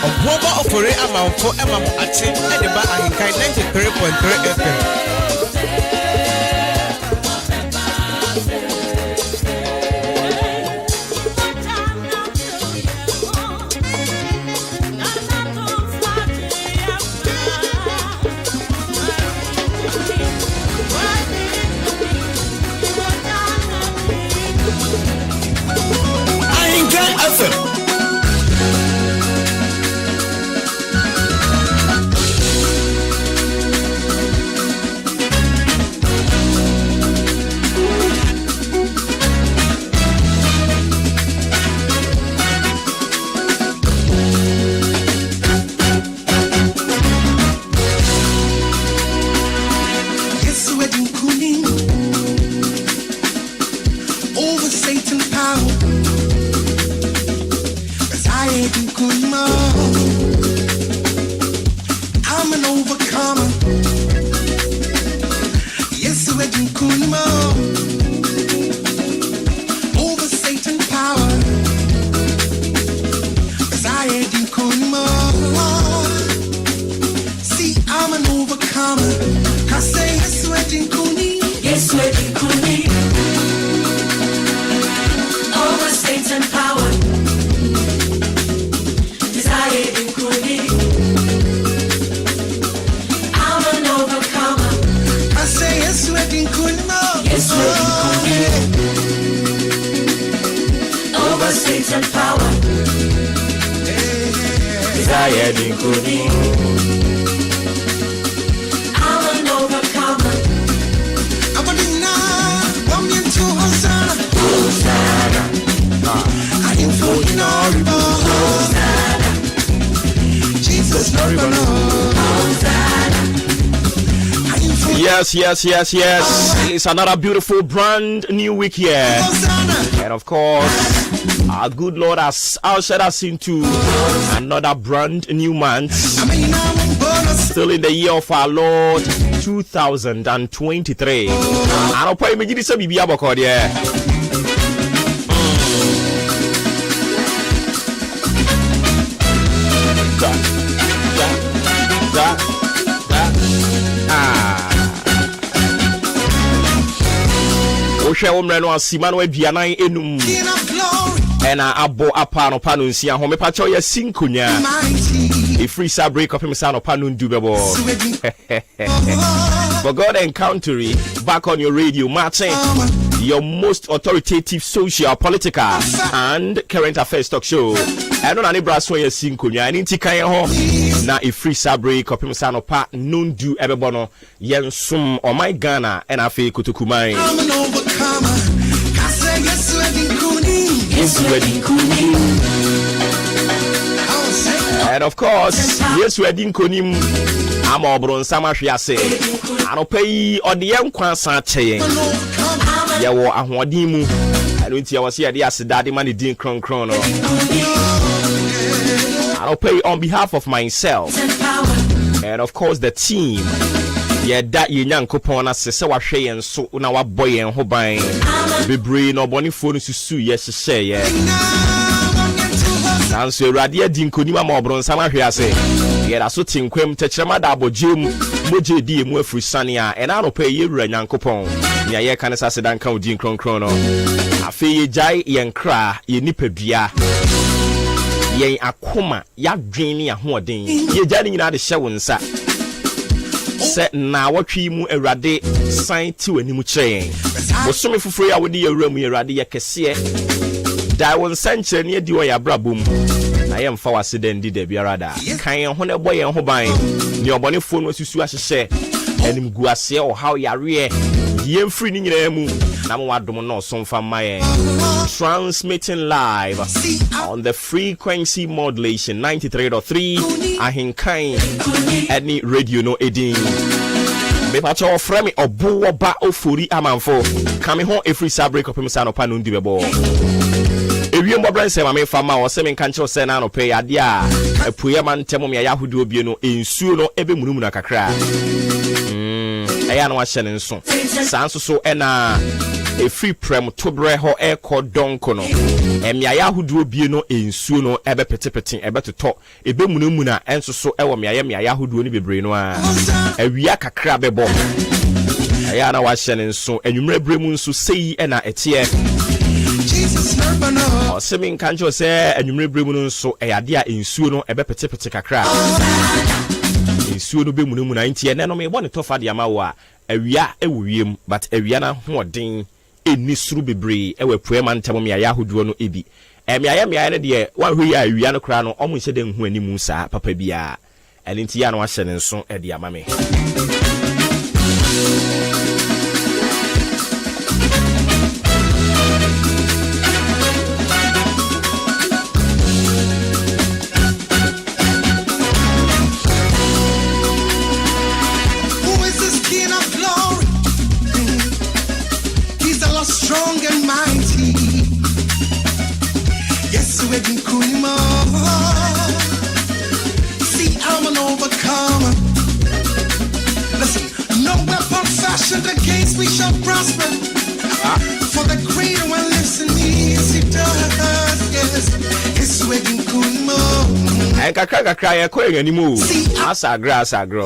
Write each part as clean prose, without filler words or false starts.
Oboba ofore amanfo emam ate edeba ahenkan 93.3 FM. I'm an overcomer. I'm a deny. I'm into Hosanna. Hosanna. I am for Hosanna. Jesus, Hosanna. Yes. It's another beautiful brand new week here. And of course, our good Lord has ushered us into another brand new month. Still in the year of our Lord 2023. I'll pray me this baby aboko there. Oshe omreno asimano aduanan enum ena abo apa no pano nsia ho mepacho ya sinkonya e free sub break up him sa no pano ndubebo. But God Encounter back on your radio matching your most authoritative social, political and current affairs talk show. I don't know any brasso ya sinkonya ani ntikan ho na e free sub break up him sa no pa nundu ebebono yensum o my Ghana and afi kutukumai. And of course, yes, we didn't konim. I'm obron sama hwiase. Anopai odiem kwansa cheye. Yawo ahwadi mu. Anu ntia wase ade asedade ma ne din kronkron no. Anopai on behalf of myself and of course the team. Yeah, that ye nyankopon na sese wa hwe yen so na wa boy yen ho ban. Bebre no boni fo no susu yes she ye. Nanso Awurade adi nkonima ma obronsa ma hwe ase. Ye da so tinkwem techrema da abogem moje di emu afurusane a ena no pa ye wura nyankopon. Nya ye kan sase dan kan odi nkronkron no. Afi ye jai yen kra ye nipadua. Yen akoma ya dwen ne ahoden. Ye jai nyina de hye wonsa. Se na watwi mu Awurade san ti wani mu kyerɛ. Bosome fufure ya wodi yewura mu Awurade ye kese. Da won sankyere ne di wo ya brabom. Na ye mfa wase den di da biara da. Kan ye ho ne boy ye ho ban. Ne obonefo no asusu ahyehye. Anim guase o how yare. Ye mfiri ni nyina mu. Na mo wadom no so mfa maye. Transmitting live on the frequency modulation 93.3 Ahenkan any radio no edin. Me pacho frame obo ba ofori amanfo. Kame ho every break up him sa no pa no ndibebo. Ewie mbobran se ma me fama o se me kan kire se na no pe ade a apuye man temo me ya hodo obie no ensuo no ebe munum na kakra. Eya no wa hye ne nso. Sanso so ena a free prem to bre ho e ko donko no. Emia ya hodo obie no ensuo no ebe petepete ebe toto ebe munum na enso so e wo me ya hodo ni bebre no a. Awia kakra bebo. Eya na wa hye ne nso enwumre bremu nso sei ena etie. O semin kanjo se enwumre bremu no nso eyade a ensuo no ebe petepete kakra. Ensuo no be munum na ntie ne no me bone tofa de ama wo a awia ewuwiem but awia na hoden eni suru bebre ewe puema ntamo me ya hoduo no ebi me ne de wan hwe ya awia no kra no omo hye de nhu animu saa papa bia eni ntie ya no ahye ne nso e de ama me. Strong and mighty. Yes, we can cool him See, I'm an overcomer. Listen, no weapon fashioned against me shall prosper. For the greater one lives in me, yes, he does. Yes, we can cool him Kakra ya ko eni mu. Asa agro.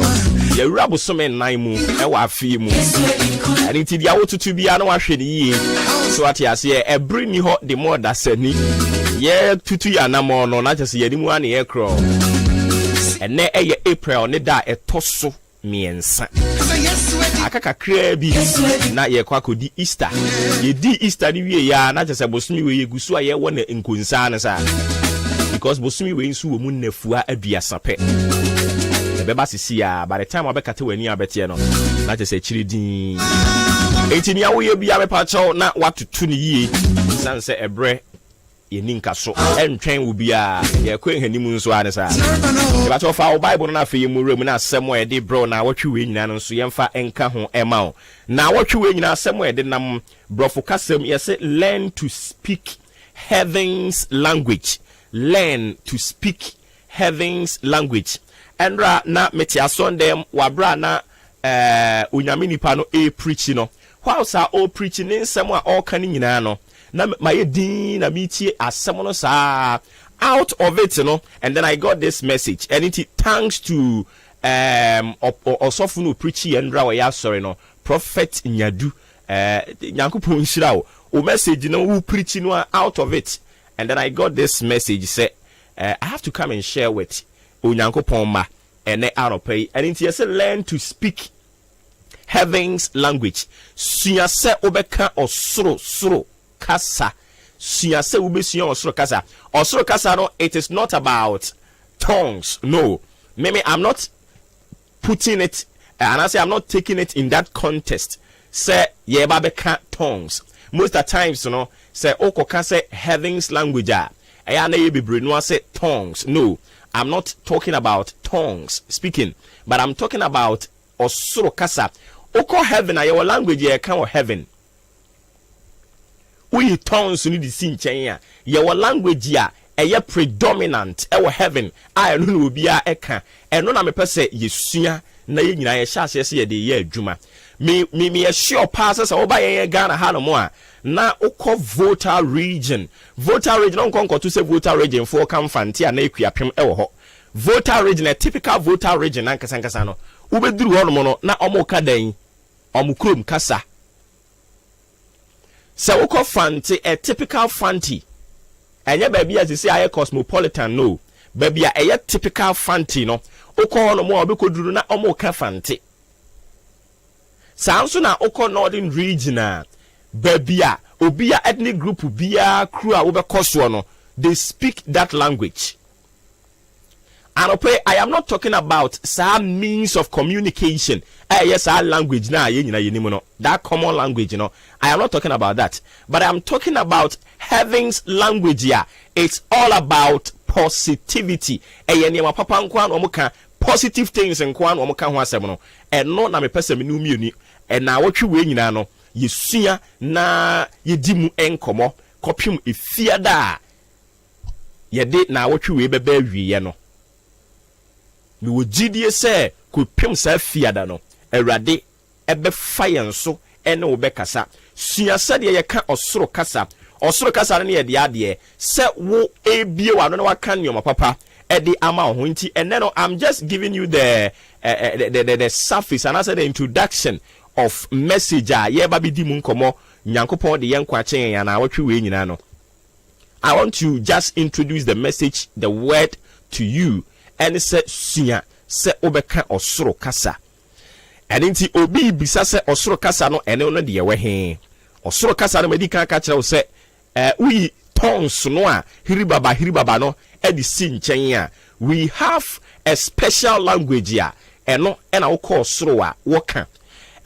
Ye rabo so men nan mu e wa afi mu. Ani ti dia wotutu bia na wa hwe ni yie. So ati ase e bring ni ho the more that sani. Ye tutu ya na mo no na chese ye ni mu ani ye kro. Ene e ye April ne da etoso miensa. Akakakra bi na ye kwa kodi Easter. Ye di Easter ni wie ya na chese bosumi we ye gusu a ye wo na nkonsa na sa. because bosumi we nsu wo mu nafua aduasa pe beba sisi ya by the time abekate wani abete no na je chiri din enti nia wo ye bia be pa cho na watutu ni yie sanse ebre yeni nkaso entwen wo bia ye kwen hanimu nso ane sa e ba cho fa o bible na fe yemu rem na asemo e de bro na watwe we nyina no nso yemfa enka ho ema o na watwe we nyina asemo e de nam brofo kasem yese learn to speak heaven's language. Learn to speak heaven's language. Endra na metia sondem wabra na unyame nipa no preach no. Whilst all preaching in somewhere all kan nyina no. Na my din na metie asem no sa out of it, you know. And then I got this message, and it thanks to osofunu preaching endra wa ya sorry no prophet Nyadu nyankopon shira o message no who preaching no out of it. And then I got this message say I have to come and share with Onyankopon ma ene aropay, and it say learn to speak heaven's language. Suya se obeka osoro kasa. Suya se ubesua osoro kasa. Osoro kasa no, it is not about tongues. No. Maybe I'm not putting it and I say I'm not taking it in that context. Say ye babeka tongues. Most of the times, you know, say okoka say heaven's language. I say tongues. No, I'm not talking about tongues speaking, but I'm talking about osoro kasa. Oko heaven, your language ye can heaven. We tongues need to see China. Your language ya a predominant. Our heaven, I don't know be a eka. And no na me pese yesuya na ye nyina ye sha se de ye adwuma. Me assure passes over ye Ghana Hanomoa. Na oko voter region on konko to say voter region for come fanti na ekuapem ewo ho. Voter region, a typical voter region ankasankasa no. Ubeduru hono no na omo kadan omo krom kasa. Se oko fanti a typical fanti. Enye baby as you say aye cosmopolitan no. Baby a typical fanti no. Oko hono mo obekoduru na omo ka fanti. Sanso na oko northern region Babia, Obia ethnic group Bia crew over no, they speak that language. And okay, I am not talking about some means of communication. Yes, our language now, that common language, you know. I am not talking about that. But I am talking about heaven's language here. It's all about positivity. Positive things and kwan omuka ho asem no. And no na me pese me no mieni. And na wotwe we nyina no. Yesua na yedimu enkomo kopim efia da yede na wotwe we beba awie no me wogidie se kopim sa fia da no awrade ebe fayen so ene wo bekasa sua se de ye ka osoro kasa ne ye de ade se wo ebie wa no na waka nyoma papa edi ama ho nti ene no I'm just giving you the surface and I said the introduction of message ye ba bi di mu nkomo nyankopon de ye nkwa chen ya na wotwe we nyina no. I want to just introduce the message, the word to you, and say sua se obeka osoro kasa. And inti obi bisa se osoro kasa no ene no de ye we he osoro kasa no medi kan ka kire wo se we tongues no a hiribaba no e di si nchen a we have a special language ya eno e na wo ko osoro a wo ka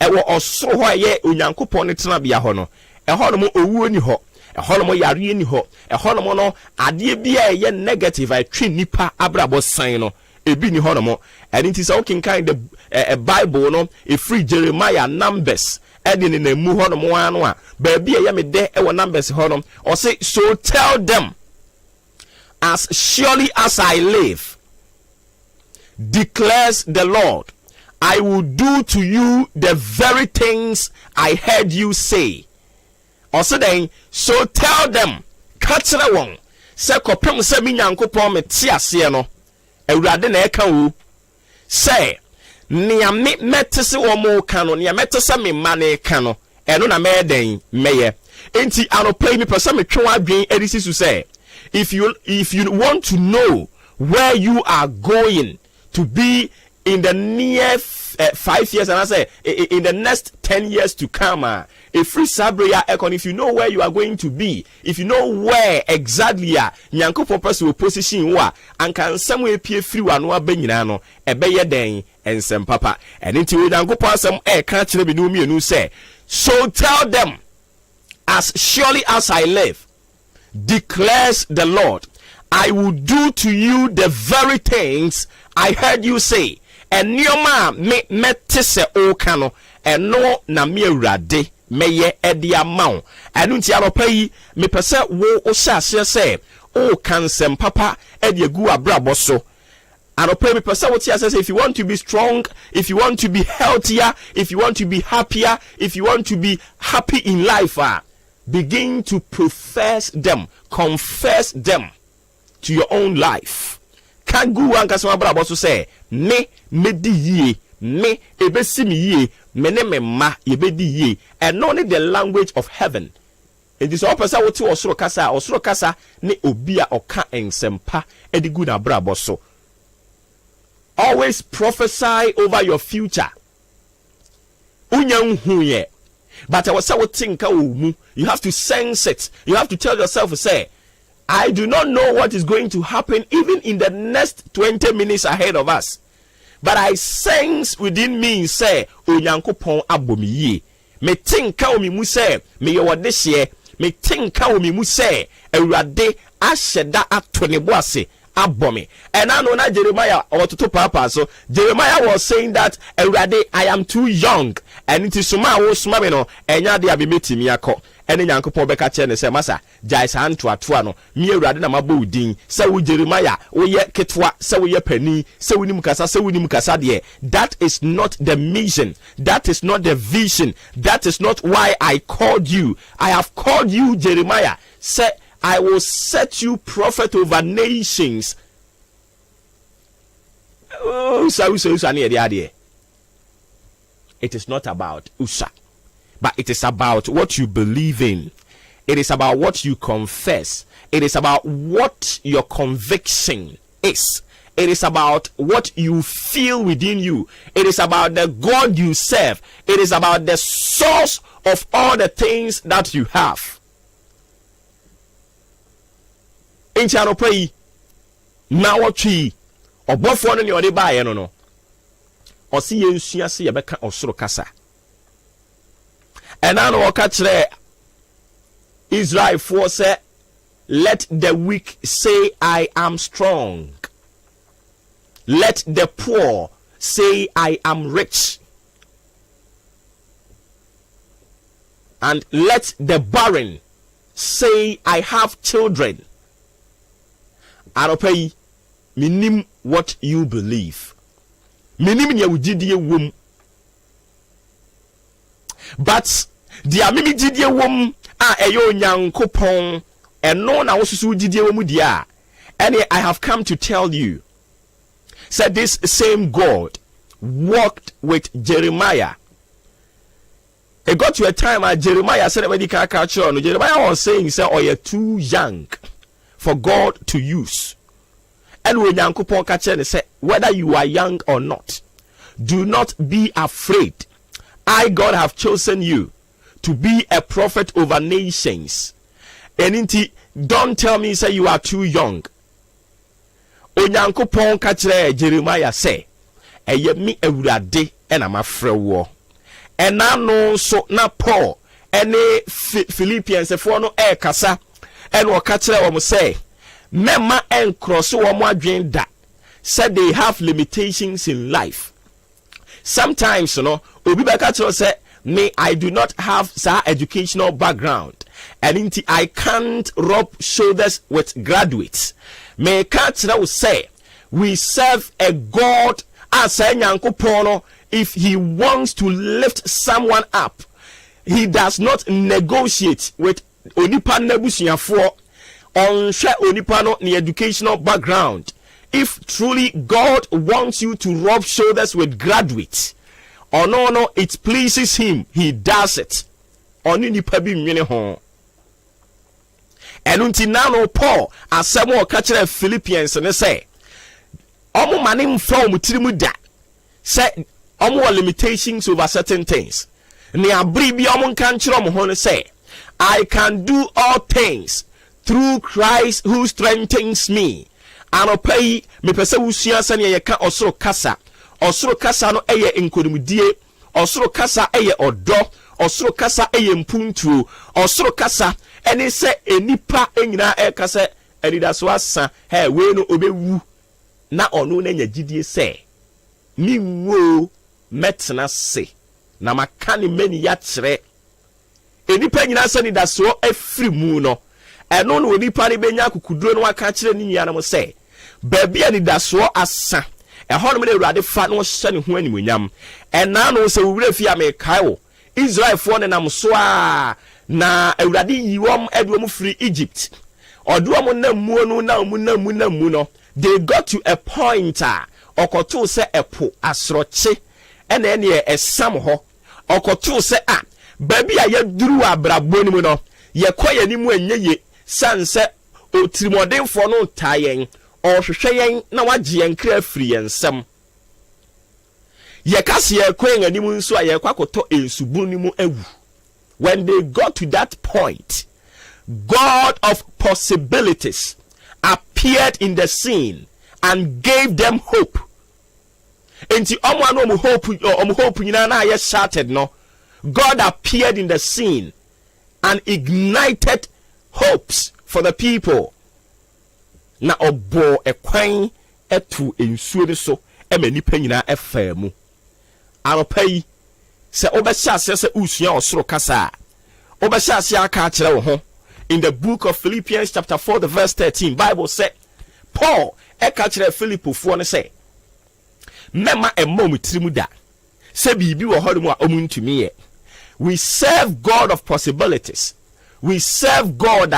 ewo osoro ho ye onyankopon ne tena bia ho no e ho no mo owuo ni ho e ho no mo yare ni ho e ho no mo no ade bia ye negative I twi nipa abrabo san no ebi ni ho no mo and it is okay kind the Bible no e free Jeremiah Numbers edi ni na mu ho no mo anu a ba bia ye me de e wo Numbers ho no o say so tell them as surely as I live declares the Lord, I will do to you the very things I heard you say. Also then, so tell them, kachira won, se kopem se mi nyankopon me ti ase no, awurade na eka wo, say, nia me metese wo mo ka no, nia metese me ma na eka no, eno na me den meye. Enti anopai mi pese me twa adwen edisi su say, if you want to know where you are going to be in the near 5 years, and I say in the next 10 years to come, a free sabria econ. If you know where you are going to be, if you know where exactly Nyankopon person will position wa, and can somewhere appear free one wa benyina ebeye den ensem papa. And into Nyankopon some catch them no me and say, so tell them, as surely as I live, declares the Lord, I will do to you the very things I heard you say. And nyoma me metese o kano eno na me awurade meye edi amount. Enu nti anopa yi me pese wo o hyase se o kansem papa edi egu abrabo so. Anopa me pese wo ti ase say, if you want to be strong, if you want to be healthier, if you want to be happier, if you want to be happy in life, begin to profess them, confess them to your own life. Kangu ankasama brabo so say, me di ye, me ebesi mi ye, mene me ma yebedi ye. And not the language of heaven. It is all person woti osoro kasa ne obia oka ensempa edi good na brabo so. Always prophesy over your future. Unya huye. But I was say think you have to sense it. You have to tell yourself, say, I do not know what is going to happen even in the next 20 minutes ahead of us. But I sense within me, say, Onyankopon abomiye. Me think mi mu say, me yo this year. Me think mi mu say, Ewurade asheda atonebo ase abomi. And I know na Jeremiah or to papa. So Jeremiah was saying that Ewurade, I am too young. And it is suma wo suma me no enya de abimeti mi akọ. Ene Nyankopon beka che ne se masa jai sa antoatoa no mi Ewurade na mabɔ udin se wo Jeremiah wo ye ketwa se wo ye pani se wo nim kasa de. That is not the mission, that is not the vision, that is not why I called you. I have called you Jeremiah. Say I will set you prophet over nations. Oh, it is not about Usa, but it is about what you believe in. It is about what you confess. It is about what your conviction is. It is about what you feel within you. It is about the God you serve. It is about the source of all the things that you have. In channel pray now what tree or bofo no ne ode baaye no o si ye nsua se ye beka osoro kasa. And now o ka kire Israel for say, let the weak say I am strong. Let the poor say I am rich. And let the barren say I have children. Aropay, minim what you believe. Minim ya ujidie wom. But dia mimi jidie wom eyo Nyankopon eno na wosusu jidie wom dia. And I have come to tell you, said this same God walked with Jeremiah. It got to a time Jeremiah said Jeremiah was saying, say, oh, you're too young for God to use. And when Yankupon Kachem said, whether you are young or not, do not be afraid. I, God, have chosen you to be a prophet over nations. And don't tell me, say, you are too young. Onyankopon kachere Jeremiah say, eye mi Ewurade and I'm afraid. And now no so na Paul ene Philippians for no kasa and wo kachere wo say, mema encross wo mo adwen da. Said they have limitations in life. Sometimes obi be kachere say, me I do not have sa educational background and I can't rub shoulders with graduates. Me catch now say we serve a God as a Nyankopon. If he wants to lift someone up, he does not negotiate with onipa nebusuafo on share onipa no the educational background. If truly God wants you to rub shoulders with graduates, or no, it pleases him, he does it. Oni nipa bi nwene ho. And until now, Paul, as some more catch Philippians and say, Omo manim from Tirimuda. Say, omo limitations over certain things. Ne abri bi omo kan kire omo ho say, I can do all things through Christ who strengthens me. Anopai me pese wusua sane ye ka osoro kasa. Osoro kasa no eye nkodimdie. Osoro kasa eye odo. Osoro kasa eye mpuntu. Osoro kasa eni se enipa enyina kasa edida so asa he we no obewu na ono na nya gidie se ni wo metna se na makani meni ya kire enipa nyina se ni da so afiri mu no eno no onipa ne benya akukuduro no aka kire ni nyana mo se baabi ani da so asa ɛhɔ no me Awurade fa no hyɛ ne ho animonyam ɛna no sɛ wura fi Amerika wo Israelfoɔ ne nam so a na Awurade yi wɔm ɛde firi Egypt ɔdo wɔm na muo no na mu no they got to a point a ɔkɔto sɛ ɛpo asorɔkye ɛna ɛne ɛsam hɔ ɔkɔto sɛ a baabi a yɛduru abrabɔ no mu no yɛkɔ yɛni mu anyeye sanse otirimɔdenfoɔ no taa yɛn ɔhwehwɛ yɛn na wagye yɛn kra firi yɛn nsam yɛkase yɛkɔ yɛn anim nso a yɛkɔ akɔtɔ ensubun ni mu awu. When they got to that point, God of possibilities appeared in the scene and gave them hope. Enti omo anu hope nyina na ye shattered no. God appeared in the scene and ignited hopes for the people. Na obo ekwan etu ensuo ne so e manipa nyina efa mu. Anopai se obehya se usua osoro kasa. Obehya ase aka akere wo ho. In the book of Philippians chapter 4 the verse 13, Bible said, Paul eka akere Philippofo ne say, Mema emom tirimu da. Se bibi wo hodo mu a omuntumi ye. We serve God of possibilities. We serve God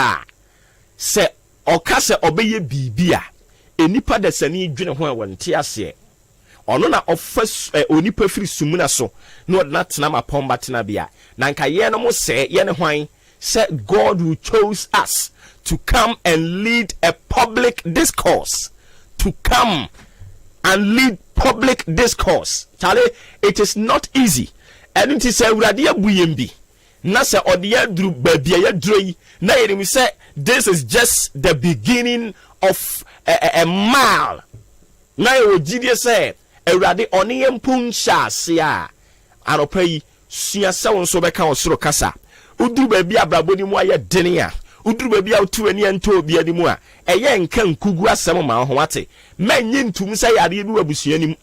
se okase obeye bibia enipa de sani dwene ho a wonte ase ono na ofas onipa firi sumuna so na odna tena mapomba tena bia na nka ye no mo se ye ne hwan se God who chose us to come and lead a public discourse, to come and lead public discourse. Charlie, it is not easy. And it is a radia buyembi. Na se odiya dru babia ya droi. Na yemi say this is just the beginning of a mile. Na yo jidie say Awurade oni empun sha sia. Anopai sua se wonso beka osoro kasa. Udru babi abraboni mu aye dene a. Udru babi autu ani ento obi ani mu a. Eye nka nkugu asem ma ho wate. Menye ntum say yade bi wabusua nim.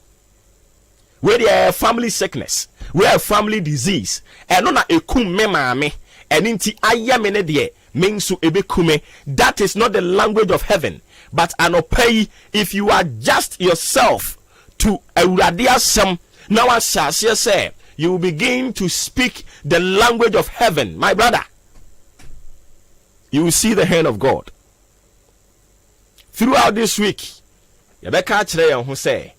Where there family sickness, where family disease, and no na ekum me maame, and inti aya me de mensu ebekume. That is not the language of heaven, but anopai if you adjust yourself to a radiasum, now as say you will begin to speak the language of heaven, my brother. You will see the hand of God. Throughout this week, Yabeka Chre who say,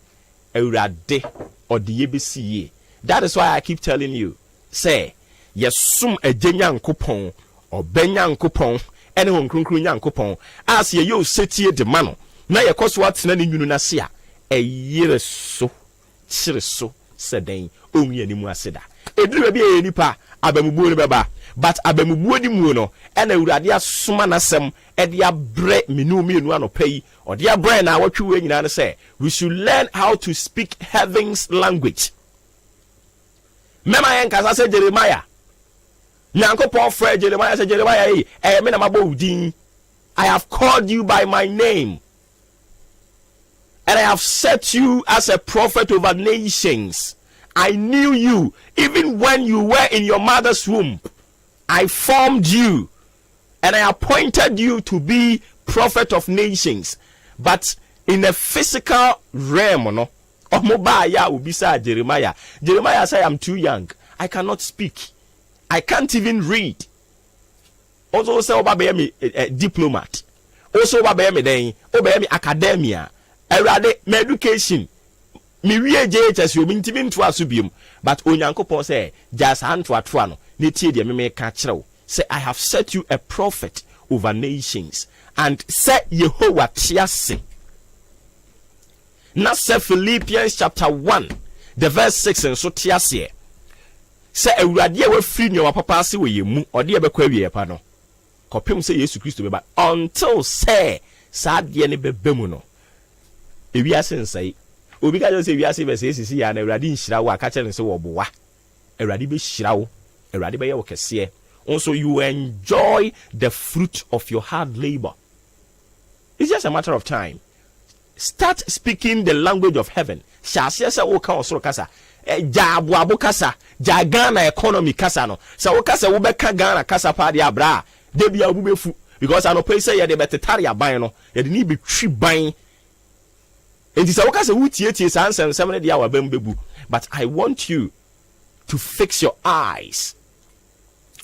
Eurade. That is why I keep telling you, say, yesum ejenya nkopon, obenya nkopon, ene hon kronkron nya nkopon, as ye yo setie de mano, na ye koso atena ne nwunu na se a, eyire so, chire so, seden, onwi ani mu aseda. Eduru bia ye nipa, abamubuo ne beba, but abamubuo di mu no, ene Awurade asoma nasem, e de abre menu mienu anopai, or de abre na watwe we nyina say, we should learn how to speak heaven's language. Mema yenka say Jeremiah. Nyankopon frɛ Jeremiah say Jeremiah me na mabɔ udin. I have called you by my name. And I have set you as a prophet over nations. I knew you even when you were in your mother's womb. I formed you and I appointed you to be prophet of nations. But in a physical realm, no, Omobaya ubisa Jeremiah. Jeremiah said, I'm too young. I cannot speak. I can't even read. Also say obey me diplomat. Also obey me academia. Erade me education. Me wie JHS yo mintimi nto aso but onyankopon say just hand to atwa no ne tie de me ka kyerɛw say I have set you a prophet over nations and say Yehovah tiase. Na say Philippians chapter 1 the verse 6 and so tiasie say awurade we free nyo papa ase we yemu ode e bekwa wie pa no kopem say Yesu Kristo beba until say saade ne bebemu no ewiase nsai obi ka jo say ewiase be say sisi ya na awurade nhira wo aka kire se wo bowa awurade be hira wo awurade be ye wo kese also you enjoy the fruit of your hard labor. It's just a matter of time. Start speaking the language of heaven. Shasiasa woka osoro kasa. Jabu abu kasa. Jagana economy kasa no. Sa wokasa wobeka Ghana kasa pa dia bra. Debi abu befu because I no pay say ya de betetari aban no. Ya de ni be twi ban. Enti sa wokasa wutie sa ansem semne dia wa bam bebu. But I want you to fix your eyes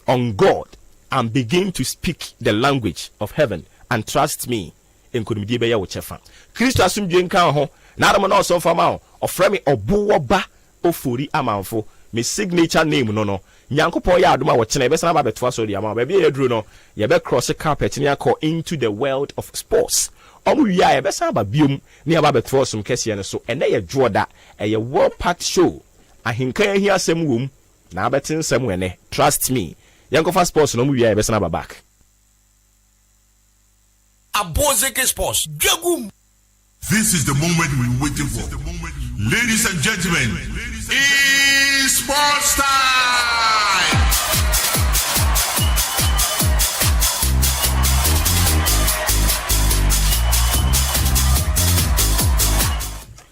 on God and begin to speak the language of heaven and trust me. Enkodimdi be ya wo chefa Kristo asumdwe nkan ho na adam na oso fama ho ofre me obuwoba ofori amanfo me signature name no nyankopon ya adoma wo chena e be sana ba beto aso dia ma ba bia yedru no ye be cross carpet ni akọ into the world of sports omu wi ya be sana ba biom ni aba beto osum kese ne so ene ye dwoda e ye world packed show ahenkan ahia asem wom na abetin nsem ene trust me yankofa sports no mu wi ya be sana ba back Abozeke Sports. Jagum. This is the moment we waited for. Ladies and gentlemen, it's sports time!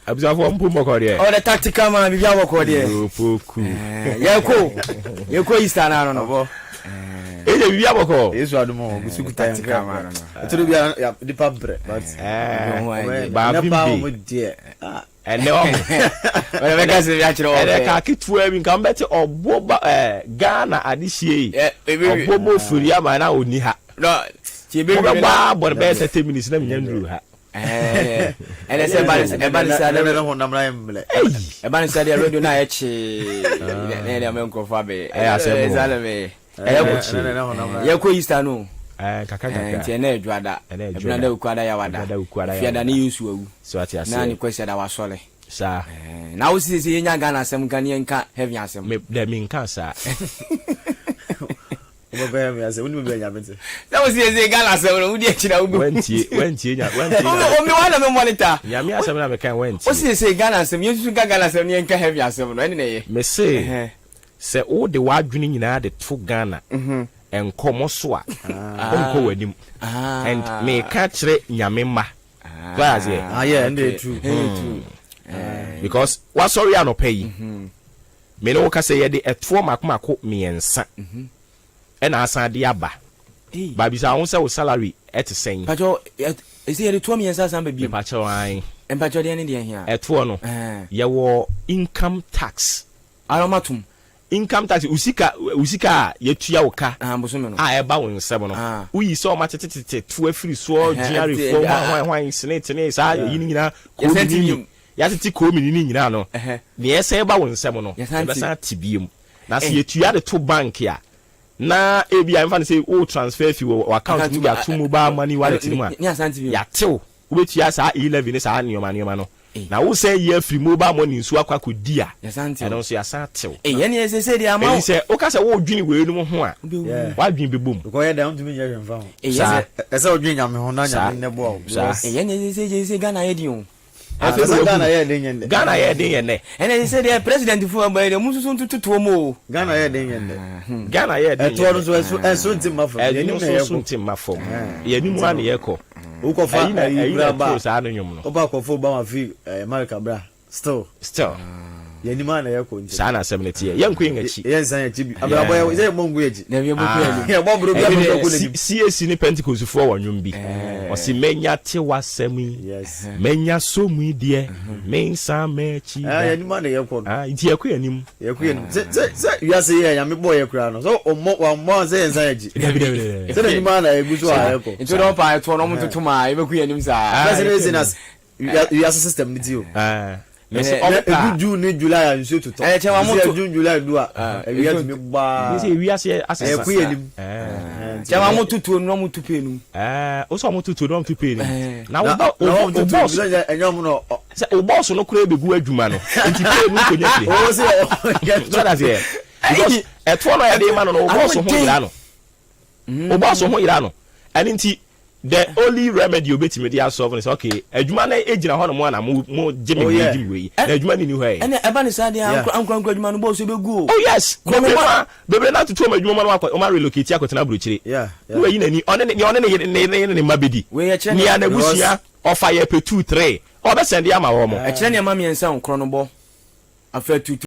Abzafo mpumoko de. Oh, the tactical man bi biya woko de. Opoku. Yeko Easter na no bo. Eje biya woko. Yesu adumo gusukuta tactical man. Eturu biya ya dipa bre but ba bimbi. Ene o. Wala be kasi biya chiro. Ene ka kitwa bi nkan beti obo Ghana adihie yi. Obo mo furi ama na oni ha. No, ti be bi ba bo be 30 minutes na menya nduru ha. Ene se ebani sa de no namra emble. Ebani sa de radio na echi. Ne me nkofo abe. Zaleme. Yeko Easter no. Kaka. Nti na edwada. Ebina da ukwada ya wada. Fiada ni Yesu awu. So ati ase. Na ni kwese da wasole. Sa. Na wo sisi yenya Ghana asem kan yenka heavy asem. Me de me nka sa. Obo be me asem, uni be nya bente. Na wo sisi Ghana asem no udi echi na wo. Wenti nya. O me wana me monitor. Ya me asem na me kan wenti. O sisi Ghana asem, Yesu Ghana asem yenka heavy asem no ene ne ye. Me say. Se o de wadwini nyina de to Ghana enkomo so a onko wanim and me ka kire nyame ma class here yeah and true because what sorry anopa yi me no ka say ye de eto makomako miensa e na asan de aba ba bi sa won say o salary et sen pacho is ye de to miensa san ba bi pacho an pacho de ne de hia eto no ye wo income tax aromatum income tax usika yetua woka bosome no eba won nsem no uyi so ma tetete to afiri so jia reform hwan senate ne sa yi nyina ko ni ya tete ko mi ni nyina no ne esa eba won nsem no eba sa tibiem na se yetua de to bank ya na ebi am fa say o transfer fi wo account mu ya to mobile money wallet ni ma ya tew ubetua sa 11 ne sa nioma no na wo say ye free mobile money nsu akwa kodi a e don so ya sa tew ye ne se de ama e say o ka say wo dwini we nu ho a wa dwini bebom ko ye da ntumi ye hwemfa ho e say o dwini nyame ho na nyame ne bo ye ne se Ghana ye di o Ghana ye de nyende Ghana ye de nyende ene se de president fu agba de mususu ntututo mo Ghana ye de nyende Ghana ye de to no so ntimma fo ye ni so ntimma fo ye ni mu an ye ko uko fa ayira ba sa no nyum no oba ko fo ba ma fi America bra still ye ni ma na ye ko nti sa na assemblity ye nko ngachi ye nsan ya chibi ababo ye mongu eji na ye boku eli ye bo bro bia ko ne CAC ni Pentecost fo wa nwum bi o si menya te wasami yes menya so mu die mensa mechi ye ni ma na ye ko nti ye ko yanim se ya se ye ya me bo ye kura no so o mo se nsan eji se ni ma na ye guso a ye ko nti do pa to no mo tutuma ye be ku yanim sa president you system ni ti o Mese June ni July and so to talk. June July do a we have to make ba. We say we are say ku yanim. Chama mututu no mutupe nu. O so mututu no mutupe ni. Na wo boss enyom no. O boss no kura ebegu adwuma no. Nti pe nu ko nyakire. O se so that's it. Because eto no ya dey man no o boss ho yira no. O boss ho yira no. And nti the only remedy obetimi dey solve is okay. Adwuma na ejina ho no mo na mo jimi we. Na adwuma ni ho e. Ene eba ni sa dey ankran adwuma no boss ebegu. Oh yes. Bebe na tutu ma adwuma no akọ o ma relocate akotena buruchire. Yeah. We yi nani one ne mabedi. We ye kire ni anagusia offer ye pe 2 3. O be send ya ma wo mo. E kire ne ma miensa nkro no bo. Afa 2